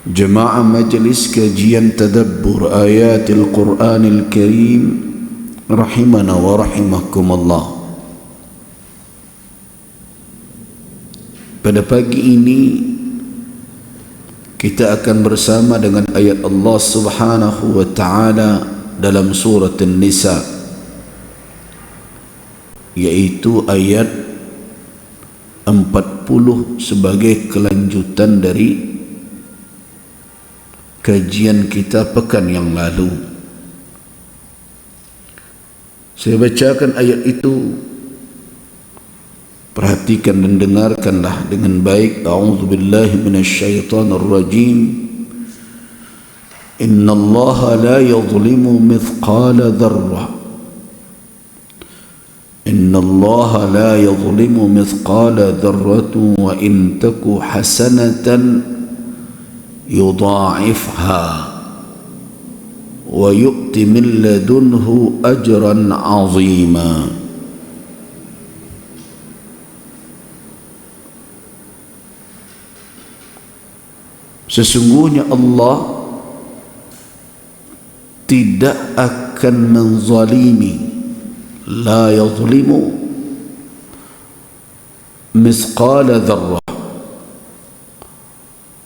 Jemaah Majlis Kajian Tadabbur Ayatil Quranil Karim rahimana wa rahimakumullah. Pada pagi ini kita akan bersama dengan ayat Allah Subhanahu wa taala dalam surah An-Nisa, yaitu ayat 40 sebagai kelanjutan dari kajian kita pekan yang lalu. Saya bacakan ayat itu, perhatikan dan dengarkanlah dengan baik. A'udzubillahi minasyaitonir rajim. Innallaha la yadhlimu mithqala dzarrah. Innallaha la yadhlimu mithqala dzarratin wa in taku hasanatan yudha'ifha wa yu'ti min ladunhu ajran 'azima. Sesungguhnya Allah tidak akan menzalimi, la yadhlimu mithqala dzarrah,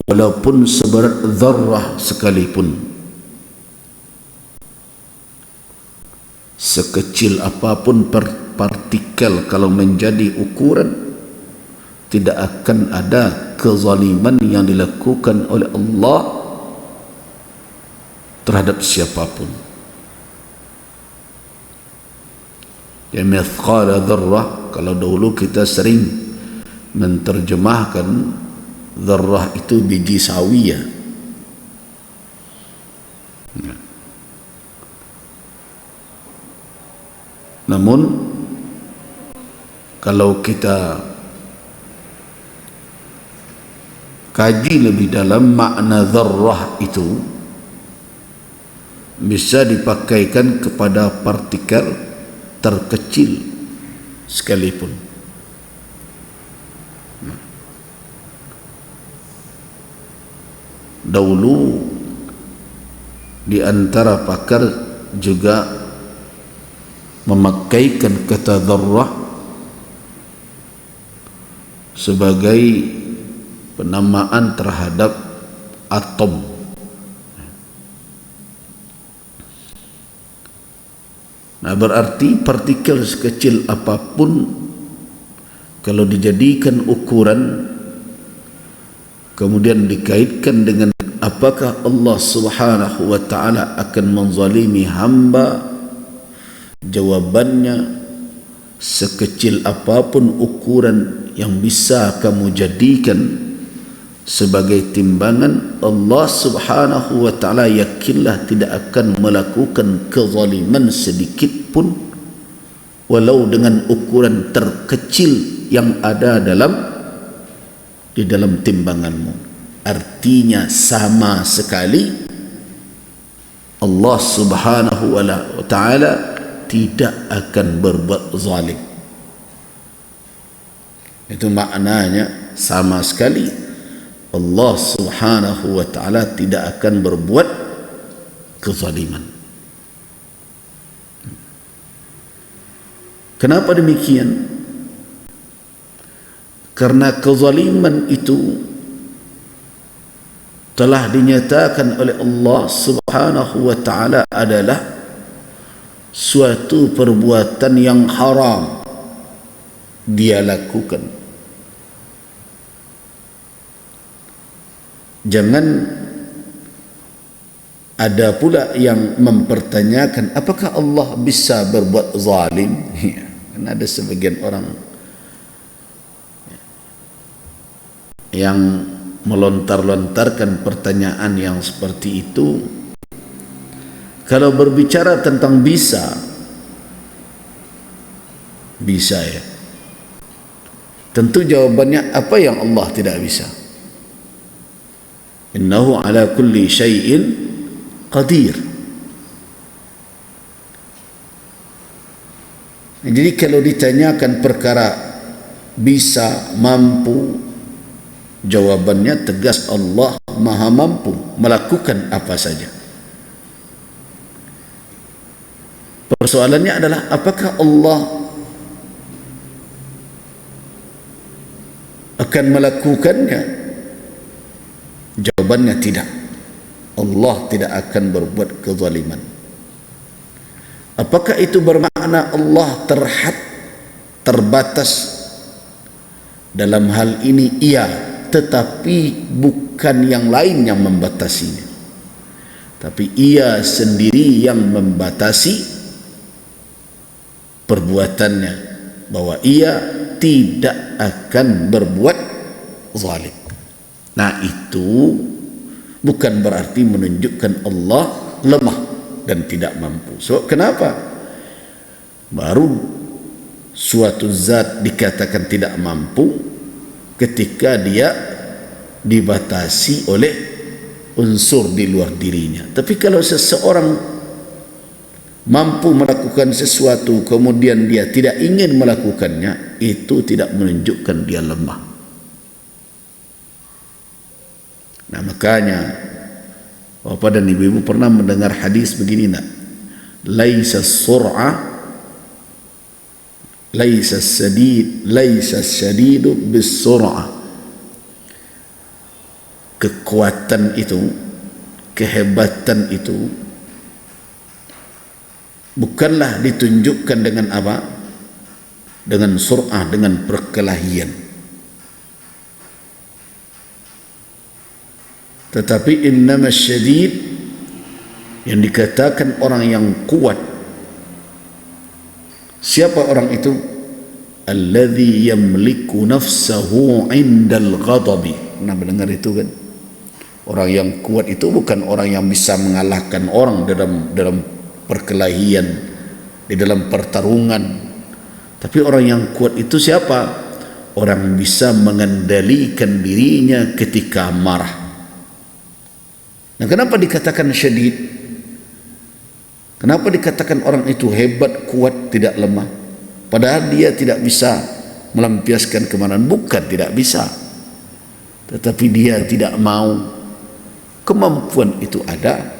walaupun seberat zarrah sekalipun, sekecil apapun partikel kalau menjadi ukuran, tidak akan ada kezaliman yang dilakukan oleh Allah terhadap siapapun. Ya, mithqala dzarrah, kalau dahulu kita sering menterjemahkan zarrah itu biji sawi, ya. Namun kalau kita kaji lebih dalam, makna zarrah itu bisa dipakaikan kepada partikel terkecil sekalipun. Dahulu di antara pakar juga memakaikan kata dzarrah sebagai penamaan terhadap atom. Nah, berarti partikel sekecil apapun kalau dijadikan ukuran kemudian dikaitkan dengan apakah Allah Subhanahu wa taala akan menzalimi hamba, jawabannya sekecil apapun ukuran yang bisa kamu jadikan sebagai timbangan, Allah Subhanahu wa taala yakinlah tidak akan melakukan kezaliman sedikit pun, walau dengan ukuran terkecil yang ada di dalam timbanganmu. Artinya sama sekali Allah Subhanahu wa taala tidak akan berbuat zalim. Itu maknanya, sama sekali Allah Subhanahu wa taala tidak akan berbuat kezaliman. Kenapa demikian? Karena kezaliman itu telah dinyatakan oleh Allah Subhanahu wa taala adalah suatu perbuatan yang haram dia lakukan. Jangan ada pula yang mempertanyakan apakah Allah bisa berbuat zalim. Karena ada sebagian orang yang melontar-lontarkan pertanyaan yang seperti itu. Kalau berbicara tentang bisa ya, tentu jawabannya apa yang Allah tidak bisa? Innahu ala kulli syai'in qadir. Jadi kalau ditanyakan perkara bisa, mampu, jawabannya tegas, Allah Maha mampu melakukan apa saja. Persoalannya adalah apakah Allah akan melakukannya? Jawabannya tidak. Allah tidak akan berbuat kezaliman. Apakah itu bermakna Allah terbatas dalam hal ini? Iya, tetapi bukan yang lain yang membatasinya, tapi ia sendiri yang membatasi perbuatannya, bahwa ia tidak akan berbuat zalim. Nah, itu bukan berarti menunjukkan Allah lemah dan tidak mampu. So, kenapa baru suatu zat dikatakan tidak mampu ketika dia dibatasi oleh unsur di luar dirinya? Tapi kalau seseorang mampu melakukan sesuatu kemudian dia tidak ingin melakukannya, itu tidak menunjukkan dia lemah. Nah, makanya Bapak dan Ibu pernah mendengar hadis begini nak? Laisa syadidu bis sur'ah. Kekuatan itu, kehebatan itu bukanlah ditunjukkan dengan apa? Dengan sur'ah, dengan perkelahian. Tetapi innama syadid, yang dikatakan orang yang kuat, siapa orang itu? Alladhi yamliku nafsahu indal ghadabi. Pernah mendengar itu kan? Orang yang kuat itu bukan orang yang bisa mengalahkan orang dalam perkelahian, di dalam pertarungan. Tapi orang yang kuat itu siapa? Orang bisa mengendalikan dirinya ketika marah. Nah, kenapa dikatakan syadid? Kenapa dikatakan orang itu hebat, kuat, tidak lemah? Padahal dia tidak bisa melampiaskan kemarahan. Bukan tidak bisa, tetapi dia tidak mau. Kemampuan itu ada,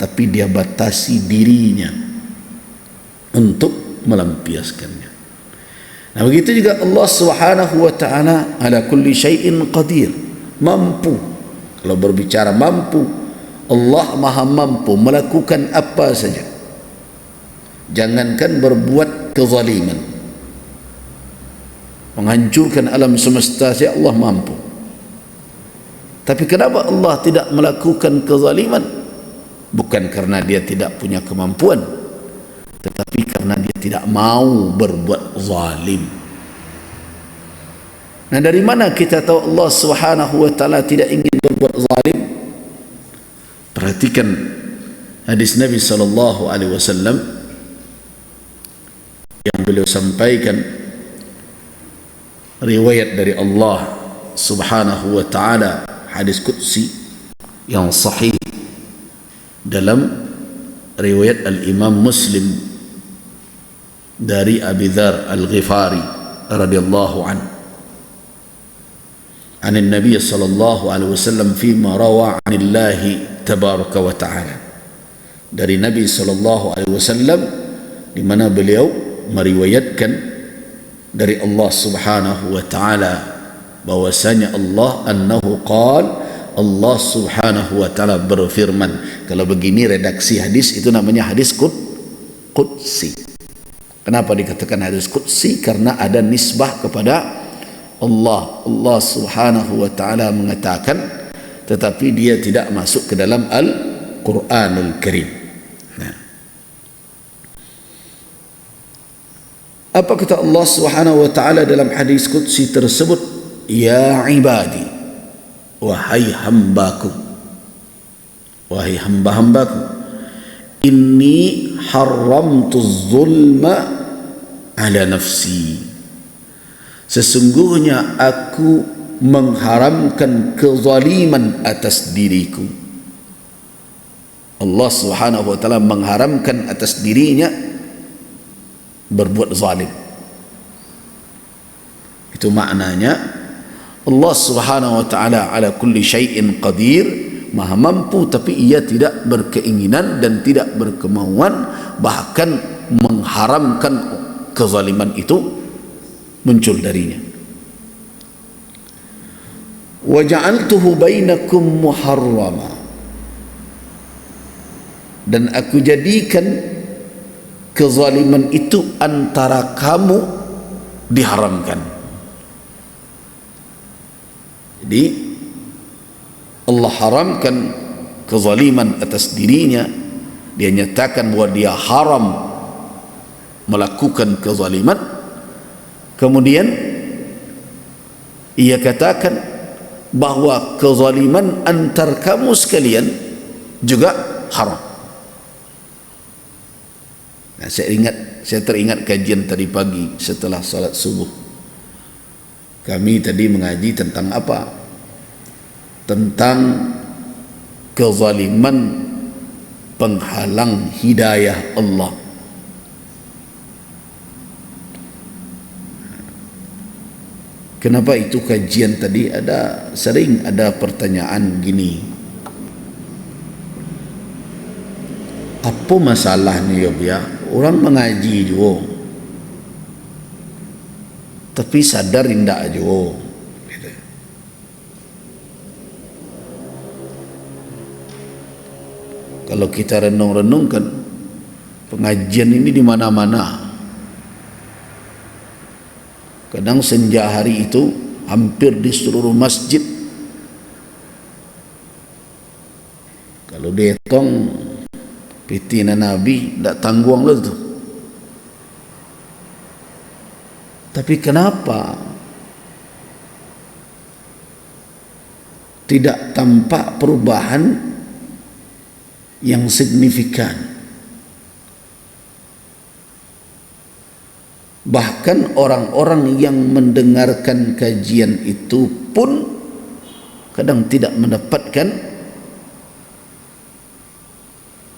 tapi dia batasi dirinya untuk melampiaskannya. Nah, begitu juga Allah Subhanahu wa taala ala kulli syai'in qadir, mampu. Kalau berbicara mampu, Allah Maha mampu melakukan apa saja. Jangankan berbuat kezaliman, menghancurkan alam semesta saja Allah mampu. Tapi kenapa Allah tidak melakukan kezaliman? Bukan karena dia tidak punya kemampuan, tetapi karena dia tidak mau berbuat zalim. Nah, dari mana kita tahu Allah Subhanahu wa taala tidak ingin berbuat zalim? Perhatikan hadis Nabi sallallahu alaihi wasallam yang beliau sampaikan, riwayat dari Allah Subhanahu wa taala, hadis qudsi yang sahih dalam riwayat al-Imam Muslim dari Abi Dzar Al-Ghifari radhiyallahu anhu an Nabi sallallahu alaihi wasallam fima rawa 'anillahi tabaraka wa ta'ala, dari Nabi sallallahu alaihi wasallam di mana beliau meriwayatkan dari Allah Subhanahu wa taala bahwasanya Allah annahu qala, Allah Subhanahu wa taala berfirman. Kalau begini redaksi hadis itu namanya hadis qudsi. Kenapa dikatakan hadis qudsi? Karena ada nisbah kepada Allah. Allah Subhanahu wa taala mengatakan, tetapi dia tidak masuk ke dalam Al-Quranul Karim. Nah, apa kata Allah Subhanahu wa taala dalam hadis qudsi tersebut? Ya ibadi, wahai hambaku, wahai hamba-hambaku, inni haramtu zulma ala nafsi, sesungguhnya aku mengharamkan kezaliman atas diriku. Allah Subhanahu wa taala mengharamkan atas dirinya berbuat zalim. Itu maknanya Allah Subhanahu wa taala ala kulli syai'in qadir, maha mampu, tapi ia tidak berkeinginan dan tidak berkemauan, bahkan mengharamkan kezaliman itu muncul darinya. Wa ja'altuhu bainakum muharrama, dan aku jadikan kezaliman itu antara kamu diharamkan. Jadi Allah haramkan kezaliman atas dirinya. Dia nyatakan bahwa dia haram melakukan kezaliman. Kemudian ia katakan bahwa kezaliman antar kamu sekalian juga haram. Nah, saya teringat kajian tadi pagi setelah salat subuh. Kami tadi mengaji tentang apa? Tentang kezaliman penghalang hidayah Allah. Kenapa itu kajian tadi sering ada pertanyaan gini. Apa masalahnya ya? Orang mengaji juga, tapi sadar indah aja. Gitu. Kalau kita renung-renungkan, pengajian ini di mana-mana. Kadang senja hari itu hampir di seluruh masjid. Kalau dihitung pitina Nabi tak tanggung lah tu. Tapi kenapa tidak tampak perubahan yang signifikan? Bahkan orang-orang yang mendengarkan kajian itu pun kadang tidak mendapatkan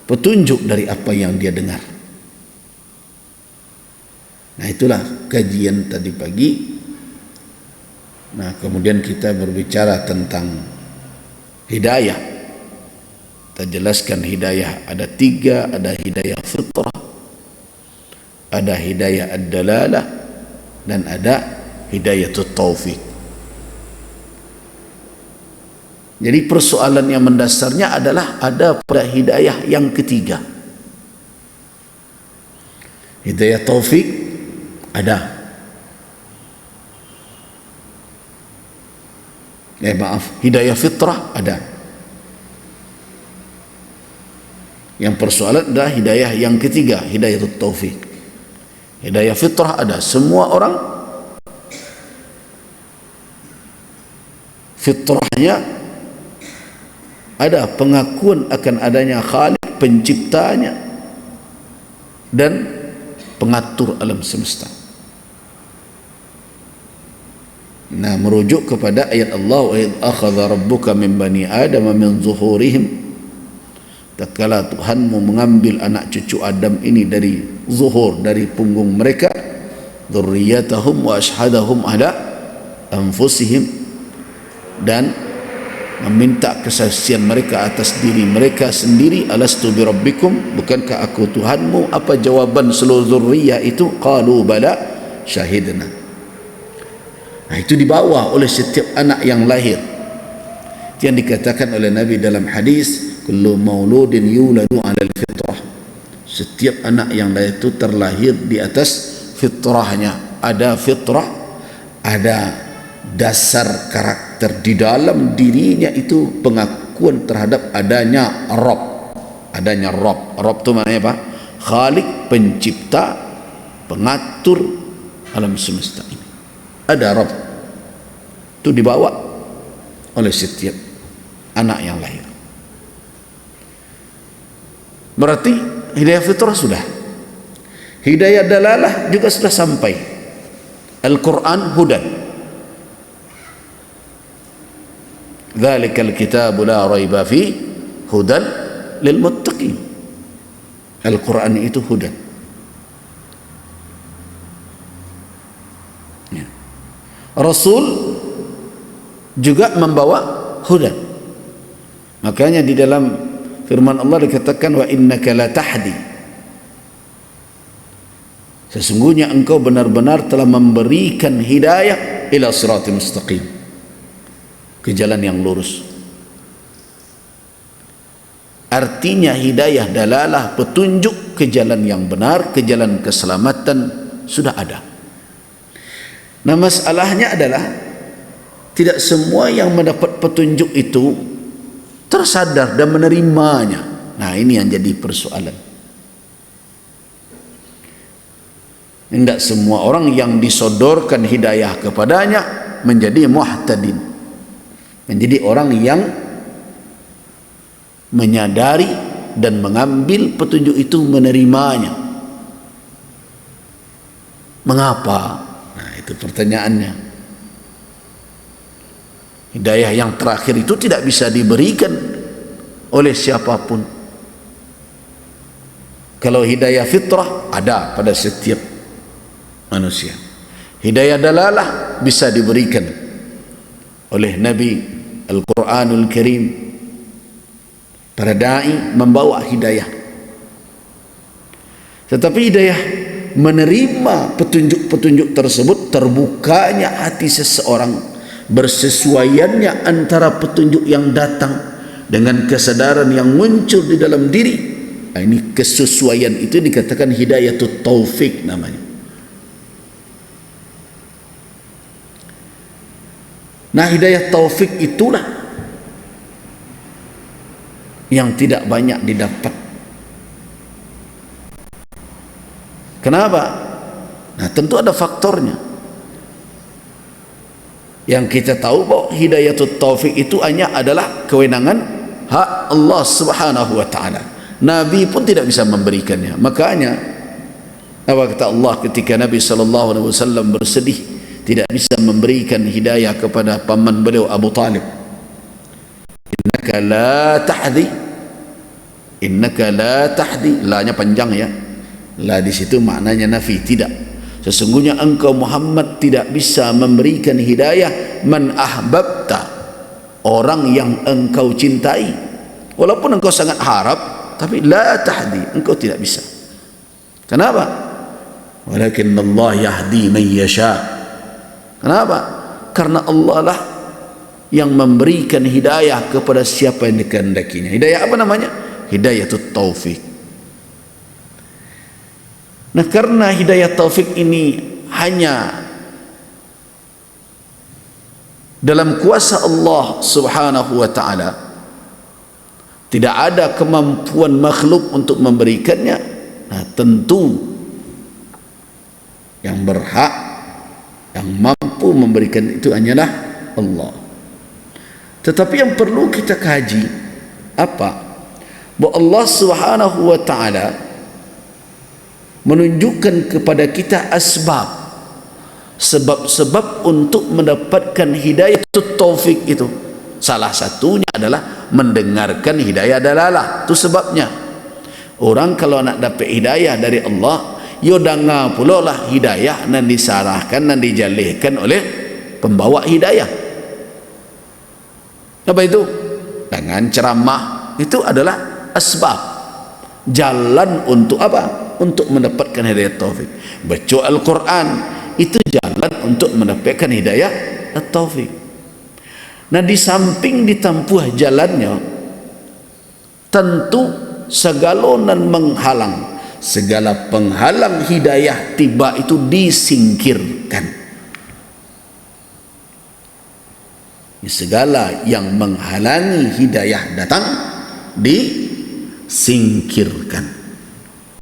petunjuk dari apa yang dia dengar. Nah, itulah kajian tadi pagi. Nah, kemudian kita berbicara tentang hidayah. Kita jelaskan hidayah ada 3, ada hidayah fitrah, ada hidayah ad-dalalah, dan ada hidayah taufik. Jadi persoalan yang mendasarnya adalah ada pada hidayah yang ketiga. Hidayah taufik ada. Hidayah fitrah ada. Yang persoalan adalah hidayah yang ketiga, hidayah taufik. Hidayah fitrah ada. Semua orang fitrahnya ada pengakuan akan adanya Khalik, penciptanya dan pengatur alam semesta. Nah, merujuk kepada ayat Allah, wa idh akhadha rabbuka min bani adam min zuhurihim, tatkala Tuhanmu mengambil anak cucu Adam ini dari zuhur, dari punggung mereka, dzurriyyatahum wa ashhadahum ala anfusihim, dan meminta kesaksian mereka atas diri mereka sendiri, alastu bi rabbikum, bukankah aku Tuhanmu? Apa jawaban seluruh zurriyah itu? Qalu bala syahidna. Nah, itu dibawa oleh setiap anak yang lahir. Itu yang dikatakan oleh Nabi dalam hadis, kullu mauludin yuladu 'alal fitrah. Setiap anak yang lahir itu terlahir di atas fitrahnya. Ada fitrah, ada dasar karakter di dalam dirinya, itu pengakuan terhadap adanya Rabb. Adanya Rabb. Rabb itu maknanya apa? Khalik, pencipta, pengatur alam semesta ini. Ada Rabb. Itu dibawa oleh setiap anak yang lahir. Berarti hidayah fitrah sudah. Hidayah dalalah juga sudah sampai. Al-Quran hudan. Dzalikal kitabu la raiba fi hudan lil muttaqin. Al-Quran itu hudan. Rasul juga membawa hudan. Makanya di dalam firman Allah dikatakan wa innaka la tahdi, sesungguhnya engkau benar-benar telah memberikan hidayah ila siratal mustaqim, ke jalan yang lurus. Artinya hidayah dalalah, petunjuk ke jalan yang benar, ke jalan keselamatan sudah ada. Nah, masalahnya adalah tidak semua yang mendapat petunjuk itu tersadar dan menerimanya. Nah, ini yang jadi persoalan. Tidak semua orang yang disodorkan hidayah kepadanya menjadi muhtadin, menjadi orang yang menyadari dan mengambil petunjuk itu, menerimanya. Mengapa? Nah, itu pertanyaannya. Hidayah yang terakhir itu tidak bisa diberikan oleh siapapun. Kalau hidayah fitrah ada pada setiap manusia. Hidayah dalalah bisa diberikan oleh Nabi Al-Quranul Karim. Para da'i membawa hidayah. Tetapi hidayah menerima petunjuk-petunjuk tersebut, terbukanya hati seseorang, bersesuaiannya antara petunjuk yang datang dengan kesadaran yang muncul di dalam diri. Nah, ini kesesuaian itu dikatakan hidayatut taufik namanya. Nah, hidayah taufik itulah yang tidak banyak didapat. Kenapa? Nah, tentu ada faktornya. Yang kita tahu bahwa hidayatut taufik itu hanya adalah kewenangan hak Allah Subhanahu wa taala. Nabi pun tidak bisa memberikannya. Makanya apa kata Allah ketika Nabi sallallahu alaihi wasallam bersedih tidak bisa memberikan hidayah kepada paman beliau Abu Talib. Innaka la tahdi, innaka la tahdi, la-nya panjang ya. La di situ maknanya nafi, tidak. Sesungguhnya engkau Muhammad tidak bisa memberikan hidayah man ahbabta, orang yang engkau cintai. Walaupun engkau sangat harap, tapi la tahdi, engkau tidak bisa. Kenapa? Walakin Allah yahdi man yasha. Kenapa? Karena Allah lah yang memberikan hidayah kepada siapa yang dikehendakinya. Hidayah apa namanya? Hidayatut taufik. Nah, karena hidayah taufik ini hanya dalam kuasa Allah Subhanahu wa taala, tidak ada kemampuan makhluk untuk memberikannya. Nah, tentu yang berhak, yang mampu memberikan itu hanyalah Allah. Tetapi yang perlu kita kaji apa? Bahwa Allah Subhanahu wa taala menunjukkan kepada kita sebab-sebab untuk mendapatkan hidayah taufik itu. Salah satunya adalah mendengarkan hidayah dalalah. Itu sebabnya orang kalau nak dapat hidayah dari Allah, yo dengar pula lah hidayah nan disarahkan, nan dijalihkan oleh pembawa hidayah. Apa itu? Dengan ceramah. Itu adalah asbab, jalan untuk apa? Untuk mendapatkan hidayah taufik. Baca Al-Quran itu jalan untuk mendapatkan hidayah taufik. Nah, di samping ditempuh jalannya, tentu segala nan menghalang, segala penghalang hidayah tiba itu disingkirkan. Segala yang menghalangi hidayah datang disingkirkan.